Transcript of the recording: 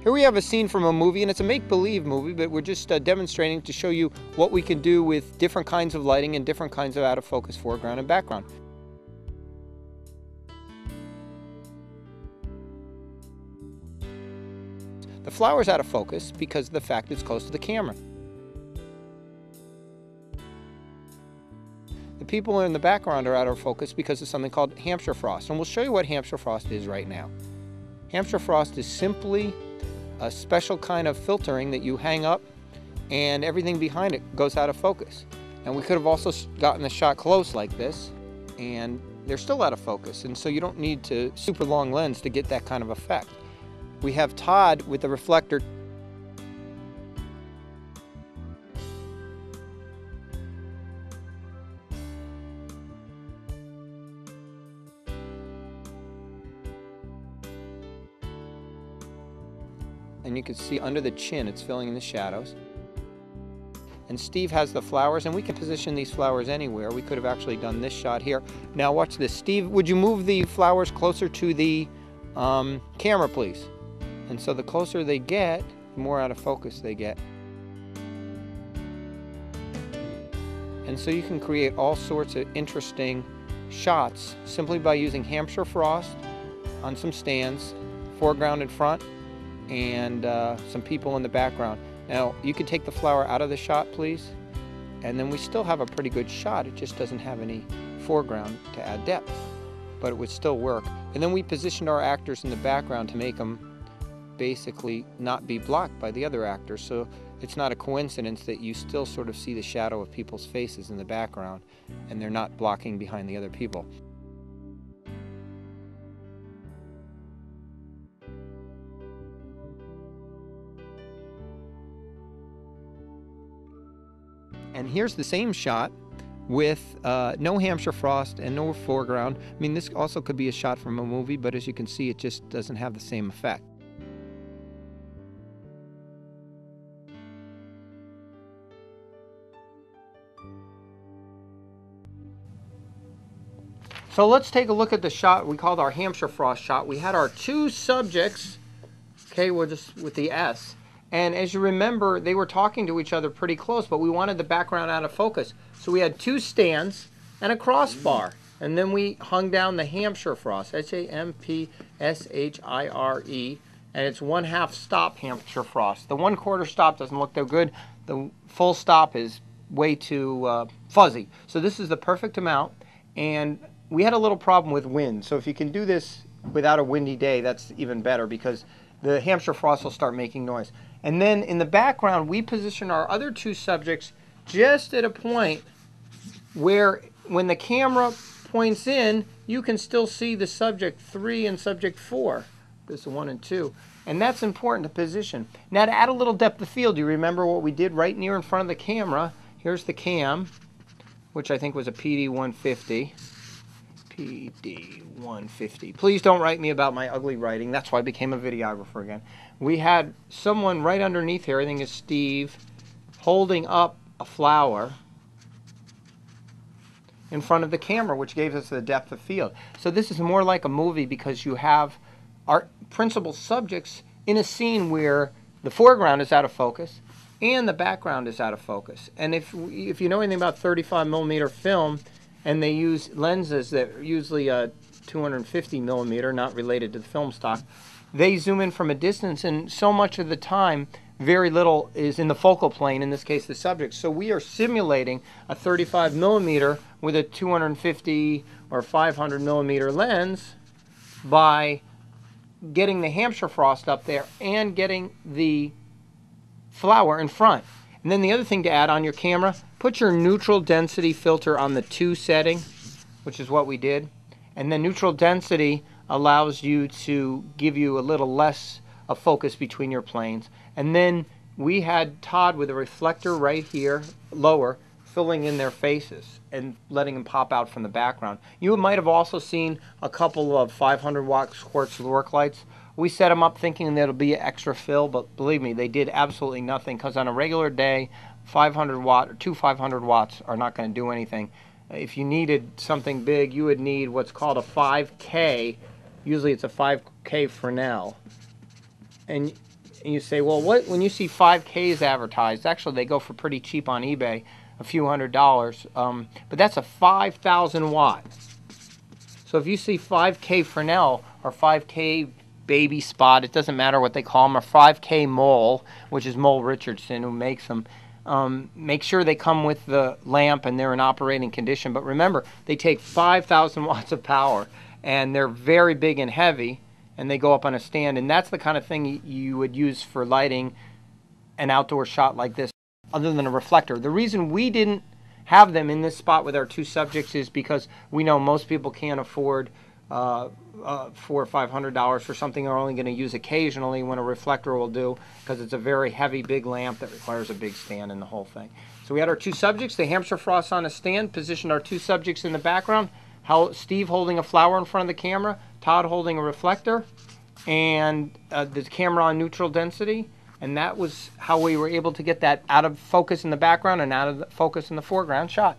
Here we have a scene from a movie, and it's a make-believe movie, but we're just demonstrating to show you what we can do with different kinds of lighting and different kinds of out-of-focus foreground and background. The flower's out of focus because of the fact it's close to the camera. The people in the background are out of focus because of something called Hampshire frost, and we'll show you what Hampshire frost is right now. Hampshire frost is simply a special kind of filtering that you hang up and everything behind it goes out of focus. And we could have also gotten the shot close like this and they're still out of focus, and so you don't need to super long lens to get that kind of effect. We have Todd with the reflector. And you can see under the chin it's filling in the shadows. And Steve has the flowers, and we can position these flowers anywhere. We could have actually done this shot here. Now watch this. Steve, would you move the flowers closer to the camera, please? And so the closer they get, the more out of focus they get. And so you can create all sorts of interesting shots simply by using Hampshire frost on some stands, foreground and front, and some people in the background. Now you could take the flower out of the shot, please, and then we still have a pretty good shot. It just doesn't have any foreground to add depth, but it would still work. And then we positioned our actors in the background to make them basically not be blocked by the other actors, so it's not a coincidence that you still sort of see the shadow of people's faces in the background and they're not blocking behind the other people. And here's the same shot with no Hampshire frost and no foreground. I mean, this also could be a shot from a movie, but as you can see, it just doesn't have the same effect. So let's take a look at the shot we called our Hampshire frost shot. We had our two subjects, okay, we're just with the S. And as you remember, they were talking to each other pretty close, but we wanted the background out of focus. So we had two stands and a crossbar. And then we hung down the Hampshire frost, H-A-M-P-S-H-I-R-E. And it's 1/2 stop Hampshire frost. The 1/4 stop doesn't look that good. The full stop is way too fuzzy. So this is the perfect amount. And we had a little problem with wind. So if you can do this without a windy day, that's even better because the Hampshire frost will start making noise. And then in the background, we position our other two subjects just at a point where when the camera points in, you can still see the subject 3 and subject 4. This is 1 and 2. And that's important to position. Now to add a little depth of field, you remember what we did right near in front of the camera. Here's the cam, which I think was a PD-150. PD-150. Please don't write me about my ugly writing. That's why I became a videographer again. We had someone right underneath here, I think it's Steve, holding up a flower in front of the camera, which gave us the depth of field. So this is more like a movie because you have our principal subjects in a scene where the foreground is out of focus and the background is out of focus. And if you know anything about 35mm film, and they use lenses that are usually 250mm, not related to the film stock, they zoom in from a distance, and so much of the time, very little is in the focal plane, in this case the subject. So we are simulating a 35mm with a 250 or 500mm lens by getting the Hampshire frost up there and getting the flower in front. And then the other thing to add on your camera, put your neutral density filter on the 2 setting, which is what we did. And then neutral density allows you to give you a little less of focus between your planes. And then we had Todd with a reflector right here, lower, filling in their faces and letting them pop out from the background. You might have also seen a couple of 500-watt quartz work lights. We set them up thinking that it'll be extra fill, but believe me, they did absolutely nothing, because on a regular day, 500 watt or 500 watts are not going to do anything. If you needed something big, you would need what's called a 5K. Usually it's a 5K Fresnel. And And you say, well, what? When you see 5Ks advertised, actually they go for pretty cheap on eBay, a few $100s. But that's a 5,000 watt. So if you see 5K Fresnel or 5K Baby Spot, it doesn't matter what they call them, or 5K Mole, which is Mole Richardson who makes them. Make sure they come with the lamp and they're in operating condition. But remember, they take 5,000 watts of power, and they're very big and heavy, and they go up on a stand. And that's the kind of thing you would use for lighting an outdoor shot like this, other than a reflector. The reason we didn't have them in this spot with our two subjects is because we know most people can't afford $400 or $500 for something they're only going to use occasionally, when a reflector will do, because it's a very heavy, big lamp that requires a big stand and the whole thing. So we had our two subjects, the Hampshire Frost on a stand, positioned our two subjects in the background, Steve holding a flower in front of the camera, Todd holding a reflector, and the camera on neutral density. And that was how we were able to get that out of focus in the background and out of focus in the foreground shot.